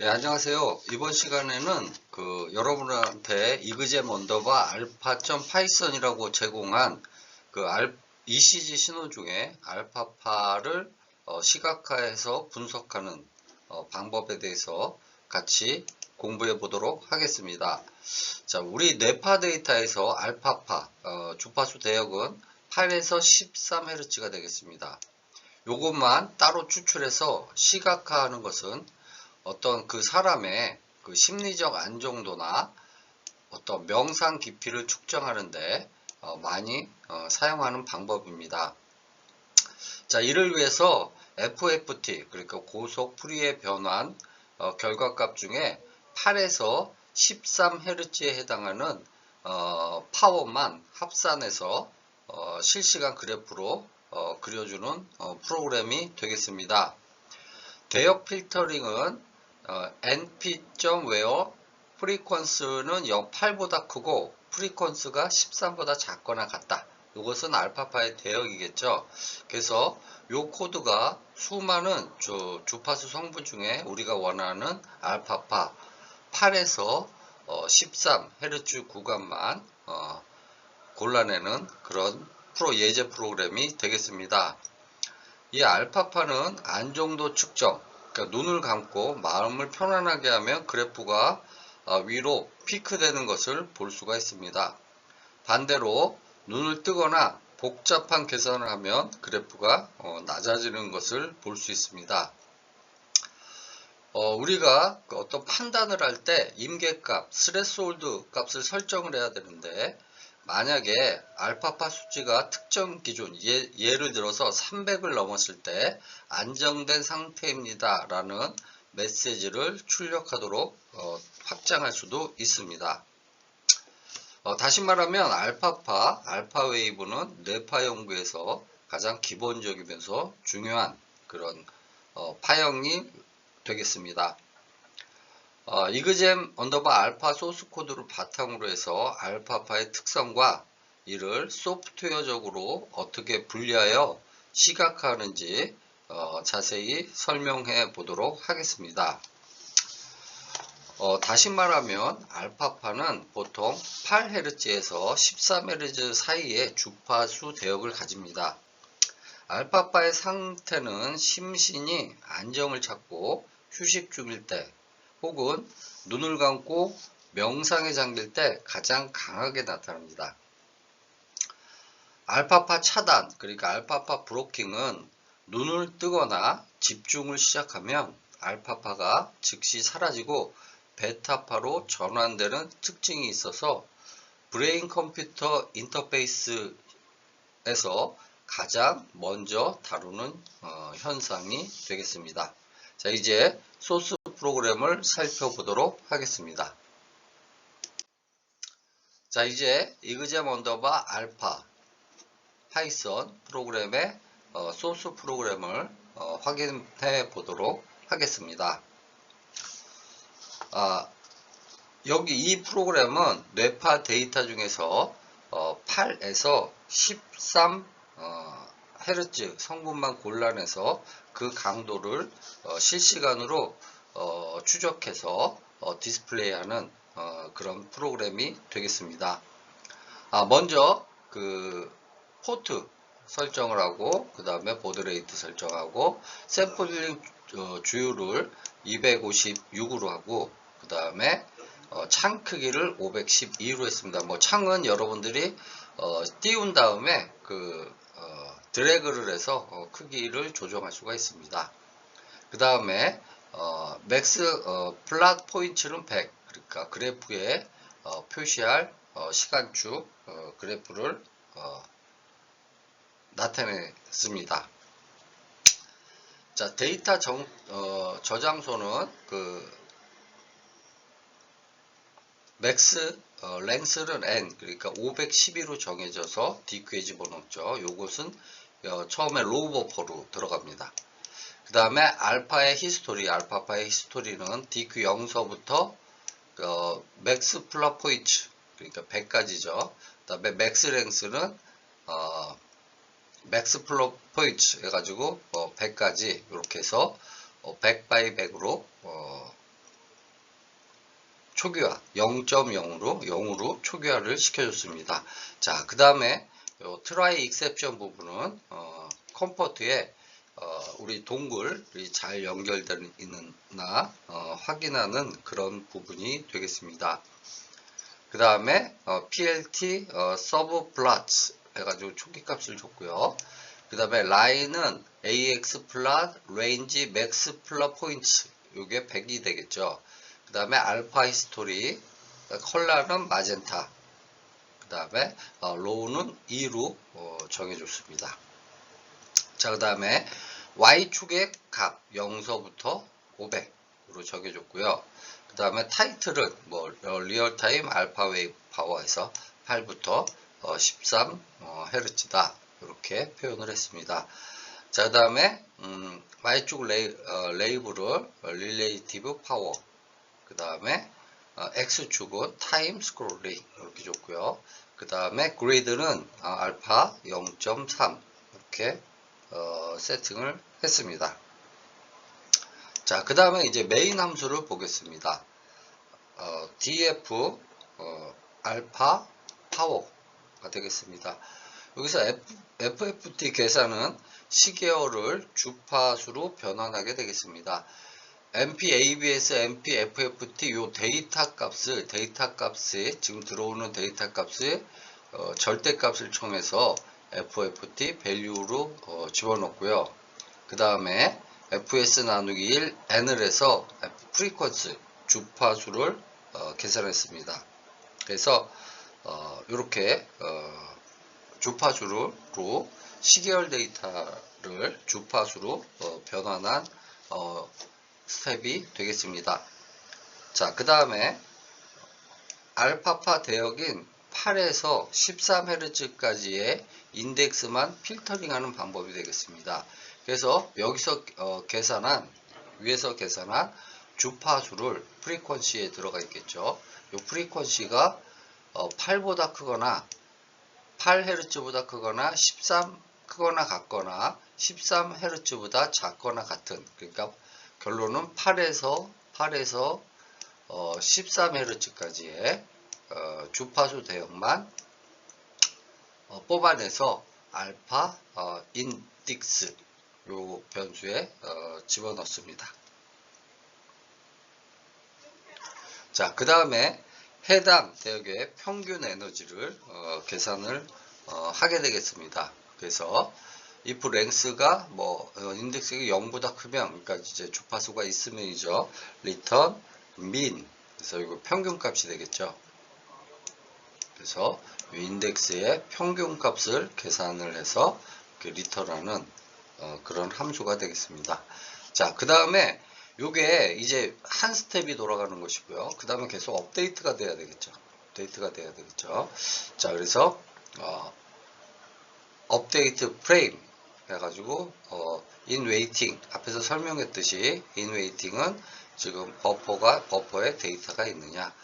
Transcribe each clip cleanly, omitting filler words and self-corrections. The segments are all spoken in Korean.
네, 안녕하세요. 이번 시간에는 여러분한테 이그잼 언더바 알파.파이썬이라고 제공한 ECG 신호 중에 알파파를 시각화해서 분석하는 방법에 대해서 같이 공부해 보도록 하겠습니다. 자, 우리 뇌파 데이터에서 알파파 주파수 대역은 8에서 13Hz가 되겠습니다. 요것만 따로 추출해서 시각화하는 것은 어떤 그 사람의 그 심리적 안정도나 어떤 명상 깊이를 측정하는데 많이 사용하는 방법입니다. 자, 이를 위해서 FFT, 그러니까 고속 풀이의 변환 결과값 중에 8에서 13Hz에 해당하는 파워만 합산해서 실시간 그래프로 그려주는 프로그램이 되겠습니다. 대역 필터링은 np.where 프리퀀스는 8보다 크고 프리퀀스가 13보다 작거나 같다. 이것은 알파파의 대역이겠죠. 그래서 이 코드가 수많은 주파수 성분 중에 우리가 원하는 알파파 8에서 13Hz 구간만 골라내는 그런 예제 프로그램이 되겠습니다. 이 알파파는 안정도 측정, 그러니까 눈을 감고 마음을 편안하게 하면 그래프가 위로 피크되는 것을 볼 수가 있습니다. 반대로 눈을 뜨거나 복잡한 계산을 하면 그래프가 낮아지는 것을 볼 수 있습니다. 우리가 어떤 판단을 할 때 임계값, 스레스홀드 값을 설정을 해야 되는데 만약에 알파파 수치가 특정 기준, 예를 들어서 300을 넘었을 때 안정된 상태입니다 라는 메시지를 출력하도록 확장할 수도 있습니다. 다시 말하면 알파 웨이브는 뇌파 연구에서 가장 기본적이면서 중요한 그런 파형이 되겠습니다. 이그잼 언더바 알파 소스 코드를 바탕으로 해서 알파파의 특성과 이를 소프트웨어적으로 어떻게 분리하여 시각화하는지 자세히 설명해 보도록 하겠습니다. 다시 말하면 알파파는 보통 8Hz에서 13Hz 사이의 주파수 대역을 가집니다. 알파파의 상태는 심신이 안정을 찾고 휴식 중일 때 혹은 눈을 감고 명상에 잠길 때 가장 강하게 나타납니다. 알파파 차단, 그러니까 알파파 브로킹은 눈을 뜨거나 집중을 시작하면 알파파가 즉시 사라지고 베타파로 전환되는 특징이 있어서 브레인 컴퓨터 인터페이스에서 가장 먼저 다루는 현상이 되겠습니다. 자, 이제 소스 프로그램을 살펴보도록 하겠습니다. 자, 이제 이그잼 언더바 알파 파이썬 프로그램의 소스 프로그램을 확인해 보도록 하겠습니다. 여기 이 프로그램은 뇌파 데이터 중에서 8에서 13 헤르츠 성분만 골라내서 그 강도를 실시간으로 추적해서 디스플레이하는 그런 프로그램이 되겠습니다. 먼저 그 포트 설정을 하고 그 다음에 보드레이트 설정하고 샘플링 주율을 256으로 하고 그 다음에 창 크기를 512로 했습니다. 뭐 창은 여러분들이 띄운 다음에 드래그를 해서 크기를 조정할 수가 있습니다. 그 다음에 맥스 플랫 포인트는 100, 그러니까 그래프에 표시할 시간축 그래프를 나타냈습니다. 자, 데이터 저장소는 맥스 랭스는 n, 그러니까 512로 정해져서 DQ에 집어넣죠. 요것은 처음에 로우 버퍼로 들어갑니다. 그 다음에 알파파의 히스토리는 DQ 0서부터 맥스 플랫 포인트, 그러니까 100까지죠. 그 다음에 맥스 랭스는 맥스 플랫 포인트 해가지고 100까지 이렇게 해서 100 by 100으로 초기화 0.0으로 0으로 초기화를 시켜줬습니다. 자, 그 다음에 트라이 익셉션 부분은 컴포트에 우리 동굴이 잘 연결되어 있나 확인하는 그런 부분이 되겠습니다. 그 다음에 PLT 서브 플러츠 해가지고 초기 값을 줬고요. 그 다음에 라인은 AX 플랫 레인지 맥스 플랫 포인트 요게 100이 되겠죠. 그 다음에 알파 히스토리 컬러는 마젠타, 그 다음에 로우는 2로 정해줬습니다. 자, 그 다음에 Y축의 값 0서부터 500으로 정해줬고요. 그 다음에 타이틀은 리얼타임 알파 웨이브 파워에서 8부터 13 헤르츠다 이렇게 표현을 했습니다. 자, 그 다음에 Y축 레이블을 릴레이티브 파워, 그 다음에 X축은 타임 스크롤링 이렇게 줬고요. 그 다음에 그리드는 알파 0.3 이렇게 세팅을 했습니다. 자, 그 다음에 이제 메인 함수를 보겠습니다. df 알파 파워가 되겠습니다. 여기서 FFT 계산은 시계열을 주파수로 변환하게 되겠습니다. MPABS, MPFFT 요 데이터 값에 지금 들어오는 데이터 값의 절대값을 총해서 FFT 밸류로 집어넣고요. 그 다음에 FS 나누기 1 N을 해서 프리퀀스 주파수를 계산했습니다. 그래서 이렇게 주파수로 시계열 데이터를 주파수로 변환한 스텝이 되겠습니다. 자, 그 다음에 알파파 대역인 8에서 13Hz까지의 인덱스만 필터링하는 방법이 되겠습니다. 그래서 여기서 위에서 계산한 주파수를 프리퀀시에 들어가 있겠죠. 이 프리퀀시가 8보다 크거나 8Hz보다 크거나 13 크거나 같거나 13Hz보다 작거나 같은, 그러니까 결론은 8에서 13Hz까지의 주파수 대역만 뽑아내서 알파 인덱스 요 변수에 집어넣습니다. 자, 그 다음에 해당 대역의 평균 에너지를 계산을 하게 되겠습니다. 그래서 if 랭스가 인덱스가 0보다 크면, 그러니까 이제 주파수가 있으면이죠. return mean, 그래서 이거 평균 값이 되겠죠. 그래서 이 인덱스의 평균 값을 계산을 해서 리턴하는 그런 함수가 되겠습니다. 자, 그 다음에 요게 이제 한 스텝이 돌아가는 것이고요. 그 다음에 계속 업데이트가 돼야 되겠죠. 자, 그래서 업데이트 프레임 해가지고 in waiting, 앞에서 설명했듯이 in waiting은 지금 버퍼에 데이터가 있느냐,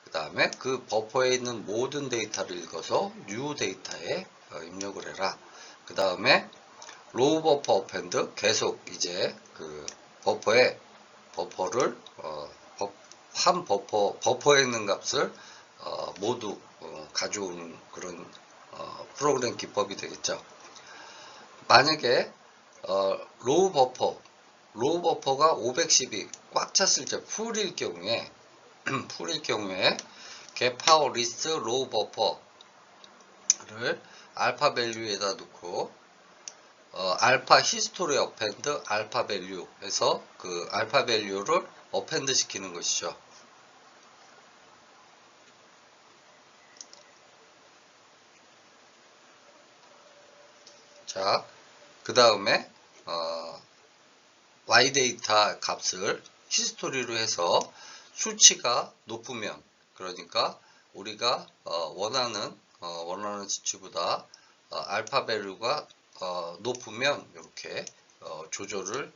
그 다음에 그 버퍼에 있는 모든 데이터를 읽어서 new 데이터에 입력을 해라. 그 다음에 로우 버퍼 어펜드, 계속 이제 그 버퍼를 한 버퍼에 있는 값을 모두 가져오는 그런 프로그램 기법이 되겠죠. 만약에 로우 버퍼가 512 꽉 찼을 때 풀일 경우에 get power list 로우 버퍼를 알파 밸류에다 놓고 알파 히스토리 어펜드 알파 밸류 해서 그 알파 밸류를 어펜드 시키는 것이죠. 자, 그 다음에 y 데이터 값을 히스토리로 해서 수치가 높으면, 그러니까 우리가 원하는 수치보다 알파 밸류가 높으면 이렇게 조절을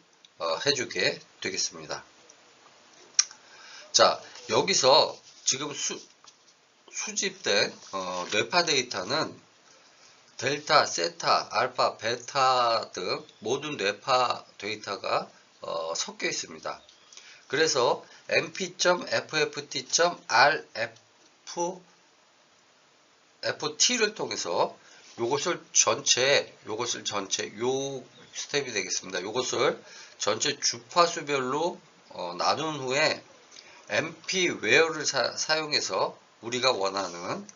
해주게 되겠습니다. 자, 여기서 지금 수집된 뇌파 데이터는 델타, 세타, 알파, 베타 등 모든 뇌파 데이터가 섞여 있습니다. 그래서 mp.fft.rft를 통해서 요것을 전체 요 스텝이 되겠습니다. 요것을 전체 주파수별로 나눈 후에 mp 웨어를 사용해서 우리가 원하는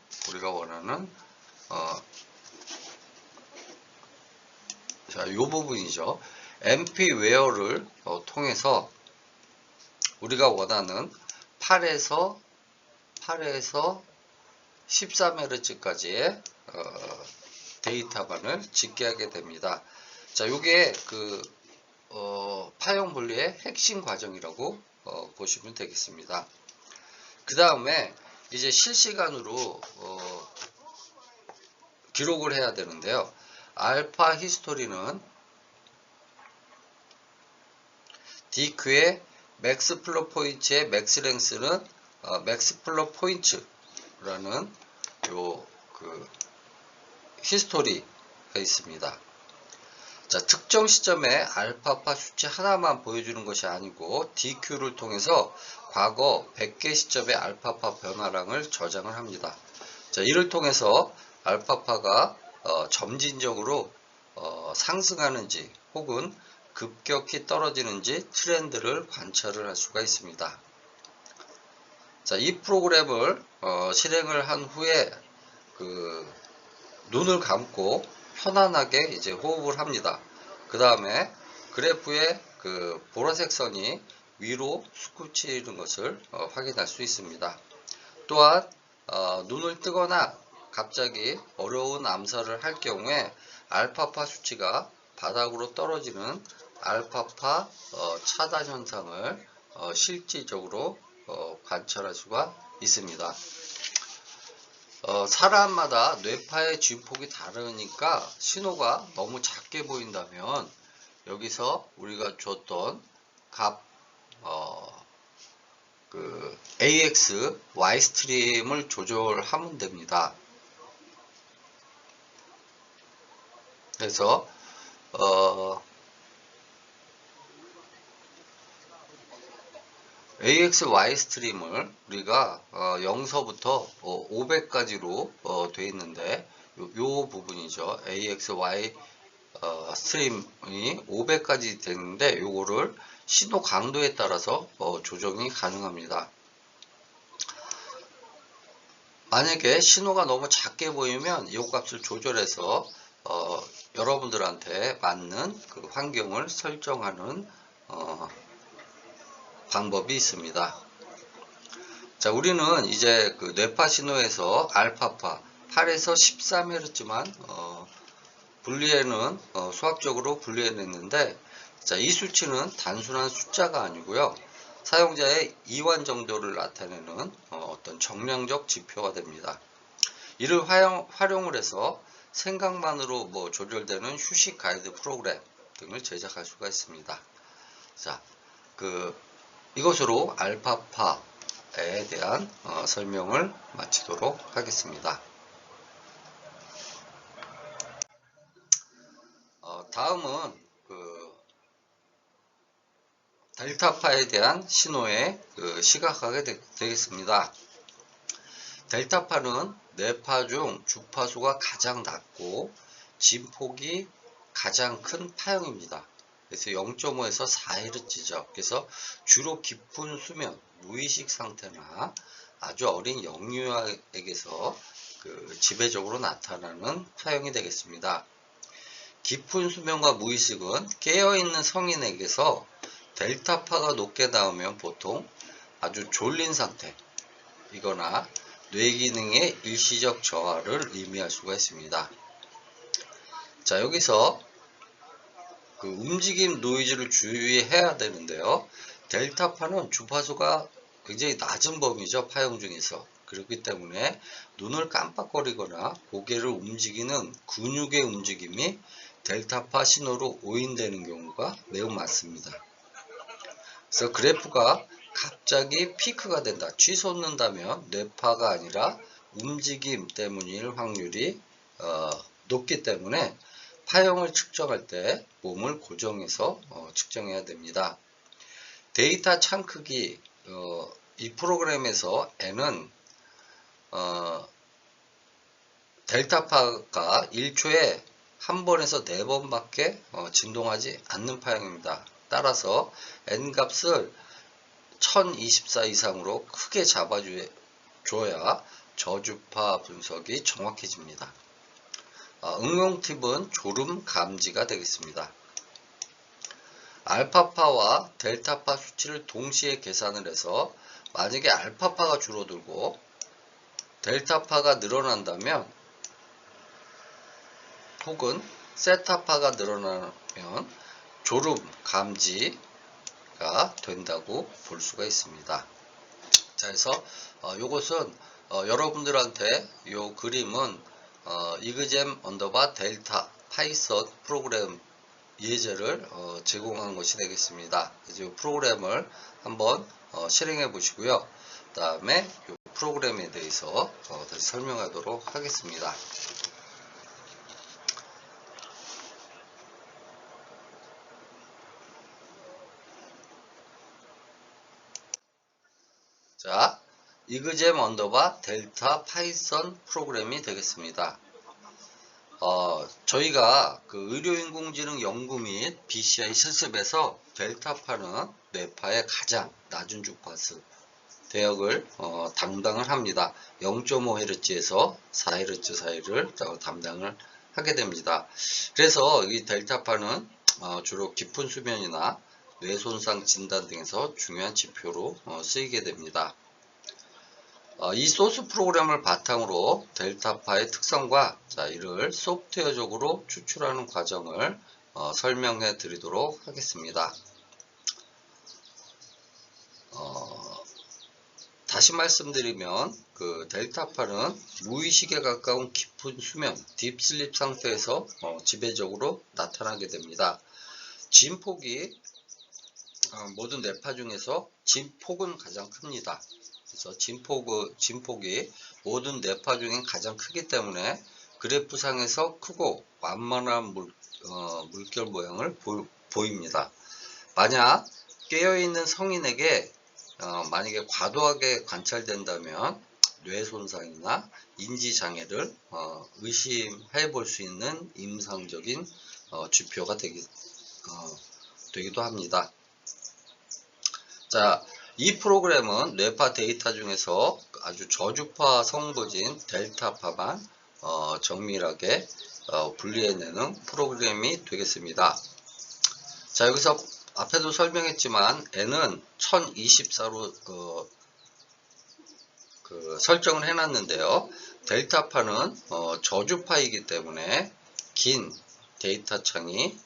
자, 요 부분이죠. mp 웨어를 통해서 우리가 원하는 8에서 13Hz까지의 데이터만을 집계하게 됩니다. 자, 요게 파형 분리의 핵심 과정이라고 보시면 되겠습니다. 그 다음에 이제 실시간으로 기록을 해야 되는데요. 알파 히스토리는 DQ의 맥스 플러 포인트의 맥스 랭스는 맥스 플러 포인트라는 히스토리가 있습니다. 자, 특정 시점에 알파파 수치 하나만 보여주는 것이 아니고 DQ를 통해서 과거 100개 시점의 알파파 변화량을 저장을 합니다. 자, 이를 통해서 알파파가 점진적으로 상승하는지 혹은 급격히 떨어지는지 트렌드를 관찰을 할 수가 있습니다. 자, 이 프로그램을 실행을 한 후에 눈을 감고 편안하게 이제 호흡을 합니다. 그 다음에 그래프에 보라색 선이 위로 솟구치는 것을 확인할 수 있습니다. 또한 눈을 뜨거나 갑자기 어려운 암살을 할 경우에 알파파 수치가 바닥으로 떨어지는 알파파 차단 현상을 실질적으로 관찰할 수가 있습니다. 사람마다 뇌파의 진폭이 다르니까 신호가 너무 작게 보인다면 여기서 우리가 줬던 값 AX, Y 스트림을 조절하면 됩니다. 그래서 AX, Y 스트림을 우리가 0서부터 500까지로 되어 있는데 요 부분이죠. AX, Y 스트림이 500까지 되는데 요거를 신호 강도에 따라서 조정이 가능합니다. 만약에 신호가 너무 작게 보이면 이 값을 조절해서 여러분들한테 맞는 환경을 설정하는 방법이 있습니다. 자, 우리는 이제 뇌파 신호에서 알파파 8에서 13Hz만 분리해는 수학적으로 분리해냈는데, 자, 이 수치는 단순한 숫자가 아니고요. 사용자의 이완 정도를 나타내는 어떤 정량적 지표가 됩니다. 이를 활용을 해서 생각만으로 조절되는 휴식 가이드 프로그램 등을 제작할 수가 있습니다. 자, 이것으로 알파파에 대한 설명을 마치도록 하겠습니다. 다음은 델타파에 대한 신호에 시각하게 되겠습니다. 델타파는 뇌파 중 주파수가 가장 낮고 진폭이 가장 큰 파형입니다. 그래서 0.5에서 4Hz죠. 그래서 주로 깊은 수면, 무의식 상태나 아주 어린 영유아에게서 지배적으로 나타나는 파형이 되겠습니다. 깊은 수면과 무의식은 깨어있는 성인에게서 델타파가 높게 나오면 보통 아주 졸린 상태이거나 뇌기능의 일시적 저하를 의미할 수가 있습니다. 자, 여기서 움직임 노이즈를 주의해야 되는데요. 델타파는 주파수가 굉장히 낮은 범위죠. 파형 중에서. 그렇기 때문에 눈을 깜빡거리거나 고개를 움직이는 근육의 움직임이 델타파 신호로 오인되는 경우가 매우 많습니다. 그래서 그래프가 갑자기 피크가 된다, 치솟는다면 뇌파가 아니라 움직임 때문일 확률이 높기 때문에 파형을 측정할 때 몸을 고정해서 측정해야 됩니다. 데이터 창 크기 이 프로그램에서 n은 델타파가 1초에 한 번에서 4번밖에 진동하지 않는 파형입니다. 따라서 n 값을 1024 이상으로 크게 잡아줘야 저주파 분석이 정확해집니다. 응용 팁은 졸음 감지가 되겠습니다. 알파파와 델타파 수치를 동시에 계산을 해서 만약에 알파파가 줄어들고 델타파가 늘어난다면 혹은 세타파가 늘어나면 졸음 감지가 된다고 볼 수가 있습니다. 자, 그래서 이것은 여러분들한테 이 그림은 이그잼 언더바 델타 파이썬 프로그램 예제를 제공한 것이 되겠습니다. 그래서 이 프로그램을 한번 실행해 보시고요. 그 다음에 이 프로그램에 대해서 다시 설명하도록 하겠습니다. 자, 이그잼 언더바 델타 파이썬 프로그램이 되겠습니다. 저희가 그 의료인공지능 연구 및 BCI 실습에서 델타파는 뇌파의 가장 낮은 주파수 대역을 담당을 합니다. 0.5Hz에서 4Hz 사이를 담당을 하게 됩니다. 그래서 이 델타파는 주로 깊은 수면이나 뇌손상 진단 등에서 중요한 지표로 쓰이게 됩니다. 이 소스 프로그램을 바탕으로 델타파의 특성과 이를 소프트웨어적으로 추출하는 과정을 설명해 드리도록 하겠습니다. 다시 말씀드리면 그 델타파는 무의식에 가까운 깊은 수면, 딥슬립 상태에서 지배적으로 나타나게 됩니다. 진폭이 모든 뇌파 중에서 진폭은 가장 큽니다. 그래서 진폭이 모든 뇌파 중엔 가장 크기 때문에 그래프상에서 크고 완만한 물결 모양을 보입니다. 만약 깨어있는 성인에게 만약에 과도하게 관찰된다면 뇌손상이나 인지장애를 의심해 볼 수 있는 임상적인 지표가 되기도 합니다. 자, 이 프로그램은 뇌파 데이터 중에서 아주 저주파 성분인 델타파만 정밀하게 분리해내는 프로그램이 되겠습니다. 자, 여기서 앞에도 설명했지만 n은 1024로 설정을 해놨는데요. 델타파는 저주파이기 때문에 긴 데이터 창이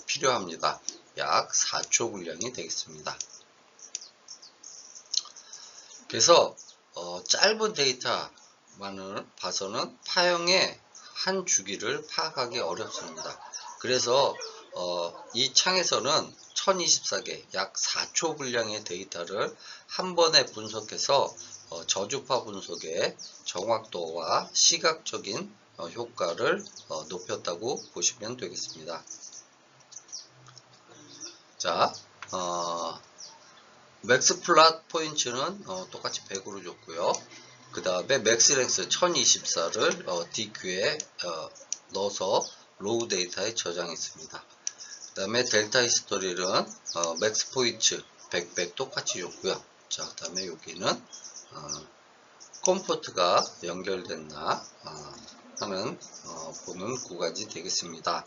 필요합니다. 약 4초 분량이 되겠습니다. 그래서 짧은 데이터만을 봐서는 파형의 한 주기를 파악하기 어렵습니다. 그래서 이 창에서는 1024개 약 4초 분량의 데이터를 한 번에 분석해서 저주파 분석의 정확도와 시각적인 효과를 높였다고 보시면 되겠습니다. 자, 맥스 플랫 포인트는 똑같이 100으로 줬고요. 그 다음에 맥스 랭스 1024를 DQ에 넣어서 로우 데이터에 저장했습니다. 그 다음에 델타 히스토리는 맥스 포인트 100 똑같이 줬고요. 자, 그 다음에 여기는 컴포트가 연결됐나 하는 보는 구간이 되겠습니다.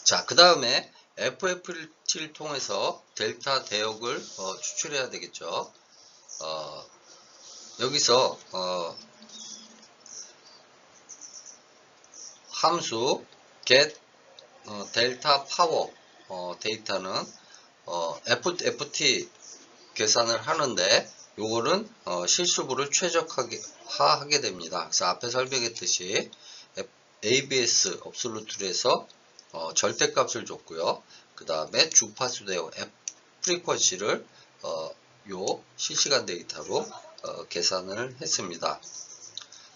자, 그 다음에 FFT를 통해서 델타 대역을 추출해야 되겠죠. 여기서 함수 get 델타 파워 데이터는 FT 계산을 하는데 요거는 실수부를 최적화하게 됩니다. 그래서 앞에 설명했듯이 ABS 업솔루트에서 절대값을 줬고요. 그 다음에 주파수 대역 프리퀀시를 요 실시간 데이터로 계산을 했습니다.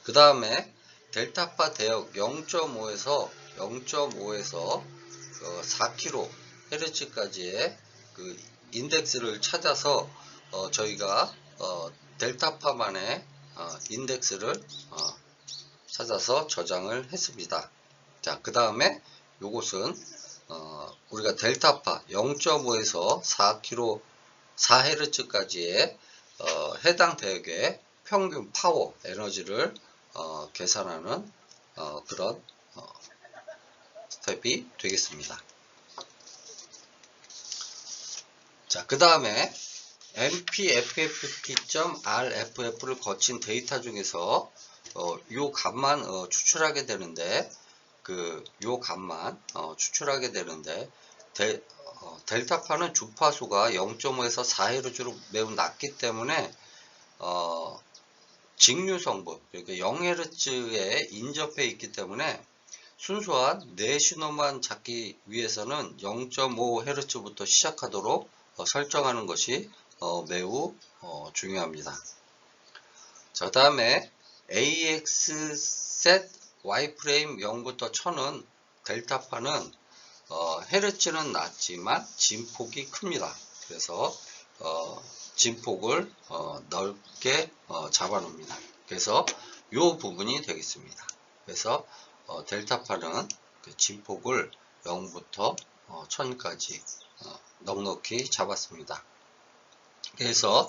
그 다음에 델타파 대역 0.5에서 4kHz까지의 그 인덱스를 찾아서 저희가 델타파만의 인덱스를 찾아서 저장을 했습니다. 자, 그 다음에 요것은 우리가 델타파 0.5에서 4Hz까지의 해당 대역의 평균 파워 에너지를 계산하는 그런 스텝이 되겠습니다. 자, 그 다음에 MPFFT.RFF를 거친 데이터 중에서 요 값만 추출하게 되는데, 요 값만 추출하게 되는데, 델타파는 주파수가 0.5에서 4Hz로 매우 낮기 때문에 직류 성분, 그러니까 0Hz에 인접해 있기 때문에 순수한 뇌 신호만 잡기 위해서는 0.5Hz부터 시작하도록 설정하는 것이 매우 중요합니다. 자, 다음에 AX Y프레임 0부터 1000은 델타파는 헤르츠는 낮지만 진폭이 큽니다. 그래서 진폭을 넓게 잡아놓습니다. 그래서 이 부분이 되겠습니다. 그래서 델타파는 그 진폭을 0부터 1000까지 넉넉히 잡았습니다. 그래서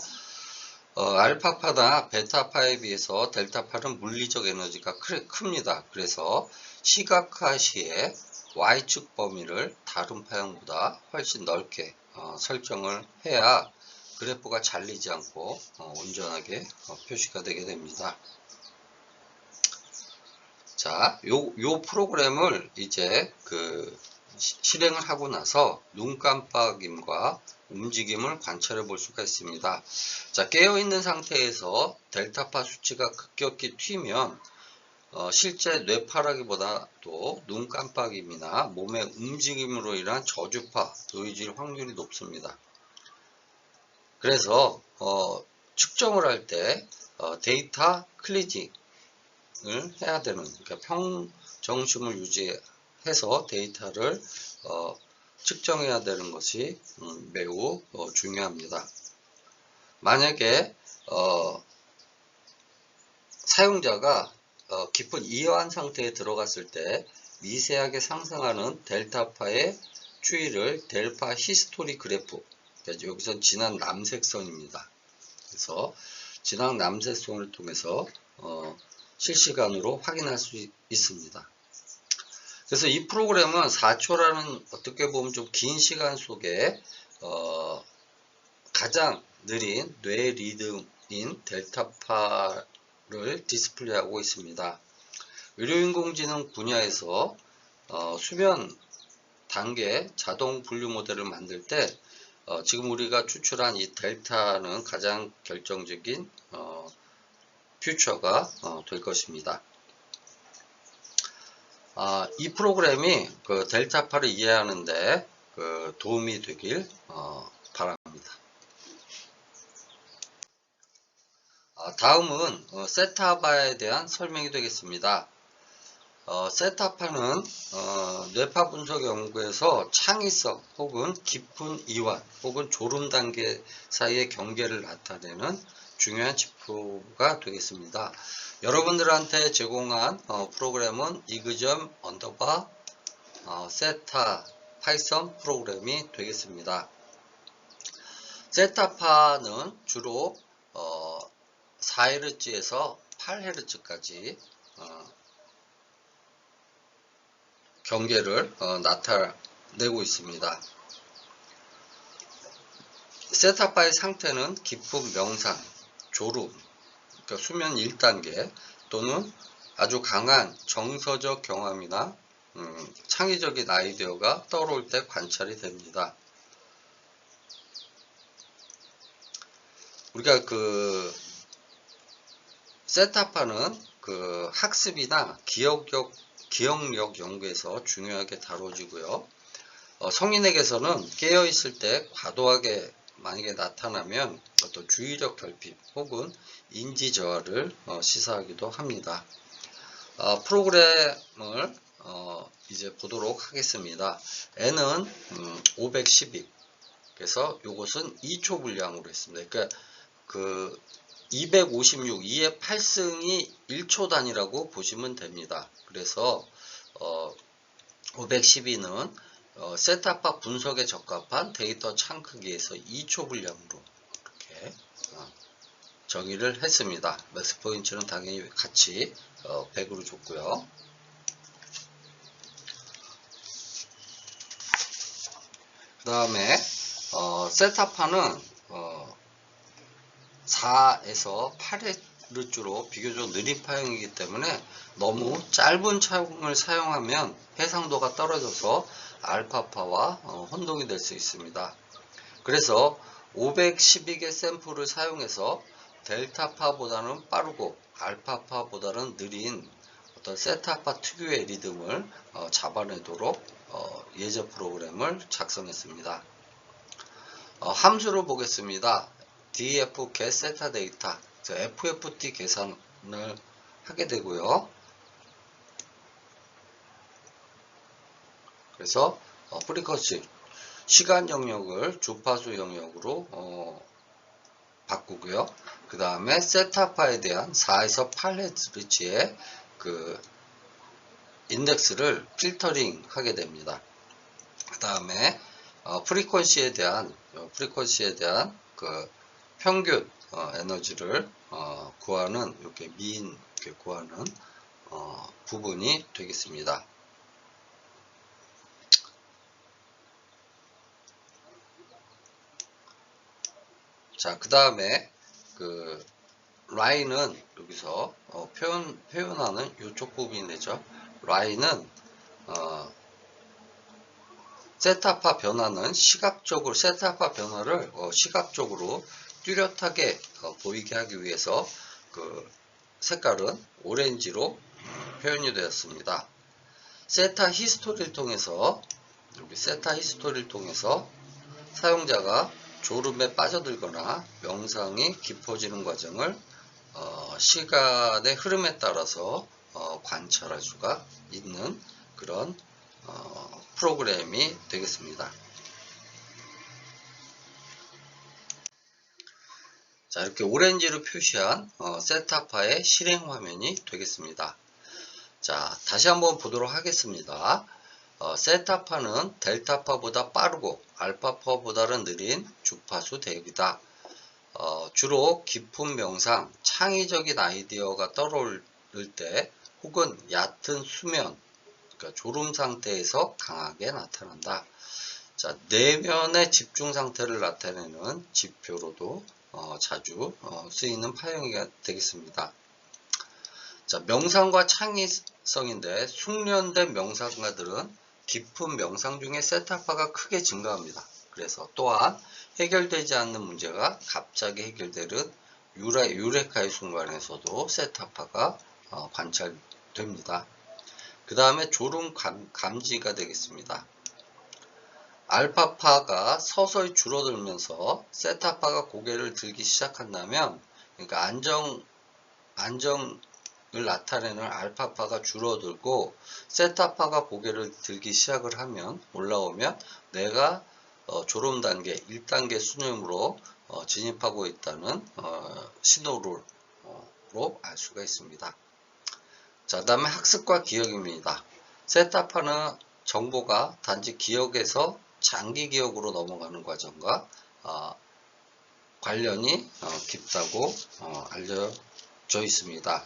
알파파나 베타파에 비해서 델타파는 물리적 에너지가 큽니다. 그래서 시각화 시에 Y축 범위를 다른 파형보다 훨씬 넓게 설정을 해야 그래프가 잘리지 않고 온전하게 표시가 되게 됩니다. 자, 요 프로그램을 이제 실행을 하고 나서 눈 깜빡임과 움직임을 관찰해 볼 수가 있습니다. 자, 깨어있는 상태에서 델타파 수치가 급격히 튀면 실제 뇌파라기보다도 눈 깜빡임이나 몸의 움직임으로 인한 저주파, 노이즈일 확률이 높습니다. 그래서 측정을 할 때 데이터 클리징을 해야 되는, 그러니까 평정심을 유지해서 데이터를 측정해야 되는 것이 매우 중요합니다. 만약에 사용자가 깊은 이완 상태에 들어갔을 때 미세하게 상승하는 델타파의 추이를 델파 히스토리 그래프, 여기서 진한 남색선입니다. 그래서 진한 남색선을 통해서 실시간으로 확인할 수 있습니다. 그래서 이 프로그램은 4초라는 어떻게 보면 좀 긴 시간 속에 가장 느린 뇌 리듬인 델타파를 디스플레이하고 있습니다. 의료인공지능 분야에서 수면 단계 자동 분류 모델을 만들 때 지금 우리가 추출한 이 델타는 가장 결정적인 퓨처가 될 것입니다. 이 프로그램이 델타파를 이해하는데 도움이 되길 바랍니다. 다음은 세타파에 대한 설명이 되겠습니다. 세타파는 뇌파 분석 연구에서 창의성 혹은 깊은 이완 혹은 졸음 단계 사이의 경계를 나타내는 중요한 지표가 되겠습니다. 여러분들한테 제공한 프로그램은 이그점_ 세타 파이썬 프로그램이 되겠습니다. 세타파는 주로 4Hz에서 8Hz까지 경계를 나타내고 있습니다. 세타파의 상태는 깊은 명상, 졸음, 그러니까 수면 1단계 또는 아주 강한 정서적 경험이나 창의적인 아이디어가 떠오를 때 관찰이 됩니다. 우리가 세타파는 학습이나 기억력 연구에서 중요하게 다뤄지고요. 성인에게서는 깨어있을 때 과도하게 만약에 나타나면 어떤 주의력 결핍 혹은 인지 저하를 시사하기도 합니다. 프로그램을 이제 보도록 하겠습니다. N은 512, 그래서 요것은 2초 분량으로 했습니다. 그러니까 그 256, 2의 8승이 1초 단위라고 보시면 됩니다. 그래서 512는 셋탑파 분석에 적합한 데이터 창 크기에서 2초 분량으로 이렇게 정의를 했습니다. 맥스 포인트는 당연히 같이 100으로 줬고요. 그 다음에 셋탑파는 4에서 8Hz로 비교적 느린 파형이기 때문에 너무 짧은 차용을 사용하면 해상도가 떨어져서 알파파와 혼동이 될 수 있습니다. 그래서 512개 샘플을 사용해서 델타파보다는 빠르고 알파파보다는 느린 어떤 세타파 특유의 리듬을 잡아내도록 예제 프로그램을 작성했습니다. 함수를 보겠습니다. df get 세타 데이터, FFT 계산을 하게 되고요. 그래서 프리쿼시 시간 영역을 주파수 영역으로 바꾸고요. 그 다음에 세타파에 대한 4에서 8Hz의 그 인덱스를 필터링 하게 됩니다. 그 다음에 프리퀀시에 대한 그 평균 에너지를 구하는 이렇게 미인 구하는 부분이 되겠습니다. 자, 그 다음에 그 라인은 여기서 표현하는 이쪽 부분이 되죠. 라인은 세타파 변화는 시각적으로 세타파 변화를 시각적으로 뚜렷하게 보이게 하기 위해서 그 색깔은 오렌지로 표현이 되었습니다. 세타 히스토리를 통해서 사용자가 졸음에 빠져들거나 명상이 깊어지는 과정을 시간의 흐름에 따라서 관찰할 수가 있는 그런 프로그램이 되겠습니다. 자, 이렇게 오렌지로 표시한 세타파의 실행 화면이 되겠습니다. 자, 다시 한번 보도록 하겠습니다. 세타파는 델타파보다 빠르고 알파파보다는 느린 주파수 대역이다. 주로 깊은 명상, 창의적인 아이디어가 떠오를 때 혹은 얕은 수면, 그러니까 졸음 상태에서 강하게 나타난다. 자, 내면의 집중 상태를 나타내는 지표로도 자주 쓰이는 파형이 되겠습니다. 자, 명상과 창의성인데 숙련된 명상가들은 깊은 명상 중에 세타파가 크게 증가합니다. 그래서 또한 해결되지 않는 문제가 갑자기 해결되는 유레카의 순간에서도 세타파가 관찰됩니다. 그 다음에 졸음 감지가 되겠습니다. 알파파가 서서히 줄어들면서 세타파가 고개를 들기 시작한다면, 그러니까 안정을 나타내는 알파파가 줄어들고 세타파가 고개를 들기 시작을 하면 올라오면 내가 졸음 단계 1단계 수념으로 진입하고 있다는 신호로 알 수가 있습니다. 자, 그 다음에 학습과 기억입니다. 세타파는 정보가 단지 기억에서 장기 기억으로 넘어가는 과정과 관련이 깊다고 알려져 있습니다.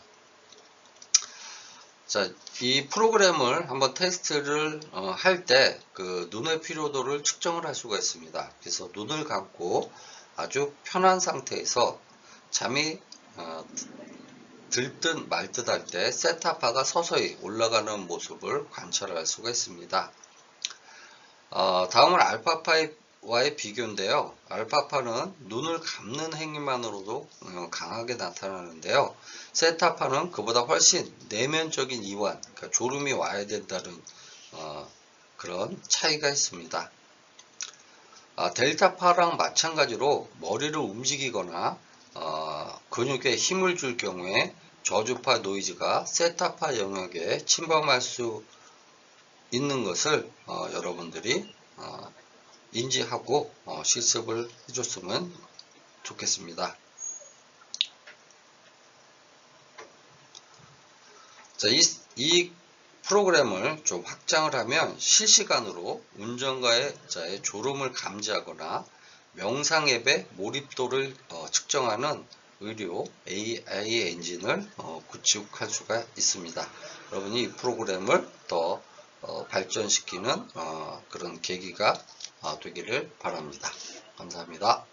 자, 이 프로그램을 한번 테스트를 할 때 그 눈의 피로도를 측정을 할 수가 있습니다. 그래서 눈을 감고 아주 편한 상태에서 잠이 들듯 말듯 할 때 세타파가 서서히 올라가는 모습을 관찰할 수가 있습니다. 다음은 알파파와의 비교인데요. 알파파는 눈을 감는 행위만으로도 강하게 나타나는데요. 세타파는 그보다 훨씬 내면적인 이완, 그러니까 졸음이 와야 된다는 그런 차이가 있습니다. 델타파랑 마찬가지로 머리를 움직이거나 근육에 힘을 줄 경우에 저주파 노이즈가 세타파 영역에 침범할 수 있는 것을 여러분들이 인지하고 실습을 해줬으면 좋겠습니다. 자, 이 프로그램을 좀 확장을 하면 실시간으로 운전자의 졸음을 감지하거나 명상 앱의 몰입도를 측정하는 의료 AI 엔진을 구축할 수가 있습니다. 여러분이 이 프로그램을 더 발전시키는 그런 계기가 되기를 바랍니다. 감사합니다.